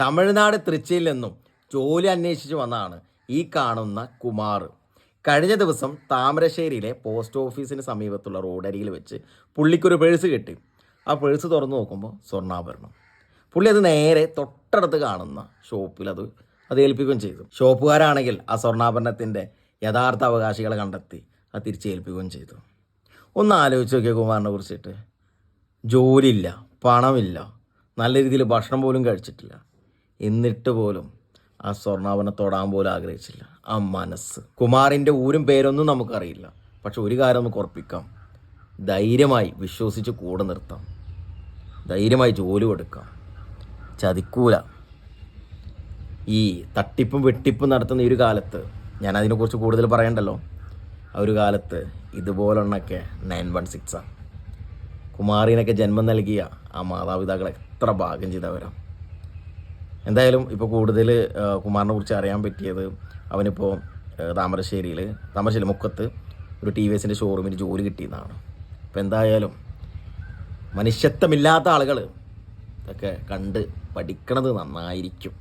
തമിഴ്നാട് തൃച്ചിയിൽ നിന്നും ജോലി അന്വേഷിച്ച് വന്നതാണ് ഈ കാണുന്ന കുമാർ. കഴിഞ്ഞ ദിവസം താമരശ്ശേരിയിലെ പോസ്റ്റ് ഓഫീസിന് സമീപത്തുള്ള റോഡരികിൽ വെച്ച് പുള്ളിക്കൊരു പേഴ്സ് കിട്ടി. ആ പേഴ്സ് തുറന്നു നോക്കുമ്പോൾ സ്വർണ്ണാഭരണം. പുള്ളി അത് നേരെ തൊട്ടടുത്ത് കാണുന്ന ഷോപ്പിൽ അത് ഏൽപ്പിക്കുകയും ചെയ്തു. ഷോപ്പുകാരാണെങ്കിൽ ആ സ്വർണ്ണാഭരണത്തിൻ്റെ യഥാർത്ഥ അവകാശികളെ കണ്ടെത്തി അത് തിരിച്ചേൽപ്പിക്കുകയും ചെയ്തു. ഒന്ന് ആലോചിച്ച് നോക്കിയ കുമാറിനെ കുറിച്ചിട്ട്. ജോലിയില്ല, പണമില്ല, നല്ല രീതിയിൽ ഭക്ഷണം പോലും കഴിച്ചിട്ടില്ല, എന്നിട്ട് പോലും ആ സ്വർണ്ണാഭരണം തൊടാൻ പോലും ആഗ്രഹിച്ചില്ല. ആ മനസ്സ്. കുമാറിൻ്റെ ഊരും പേരൊന്നും നമുക്കറിയില്ല, പക്ഷെ ഒരു കാര്യം നമുക്ക് ഉറപ്പിക്കാം: ധൈര്യമായി വിശ്വസിച്ച് കൂടെ നിർത്താം, ധൈര്യമായി ജോലി കൊടുക്കാം, ചതിക്കൂല. ഈ തട്ടിപ്പും വെട്ടിപ്പും നടത്തുന്ന ഈ ഒരു കാലത്ത്, ഞാൻ അതിനെക്കുറിച്ച് കൂടുതൽ പറയണ്ടല്ലോ, ആ ഒരു കാലത്ത് ഇതുപോലൊന്നൊക്കെ 916 കുമാറിനൊക്കെ ജന്മം നൽകിയ ആ മാതാപിതാക്കളെ എത്ര ഭാഗ്യം ചെയ്തവരാണ്. എന്തായാലും ഇപ്പോൾ കൂടുതൽ കുമാറിനെ കുറിച്ച് അറിയാൻ പറ്റിയത്, അവനിപ്പോൾ താമരശ്ശേരി മുക്കത്ത് ഒരു TVSൻ്റെ ഷോറൂമിൽ ജോലി കിട്ടിയെന്നാണ്. അപ്പോൾ എന്തായാലും മനുഷ്യത്വമില്ലാത്ത ആളുകൾ ഇതൊക്കെ കണ്ട് പഠിക്കണത് നന്നായിരിക്കും.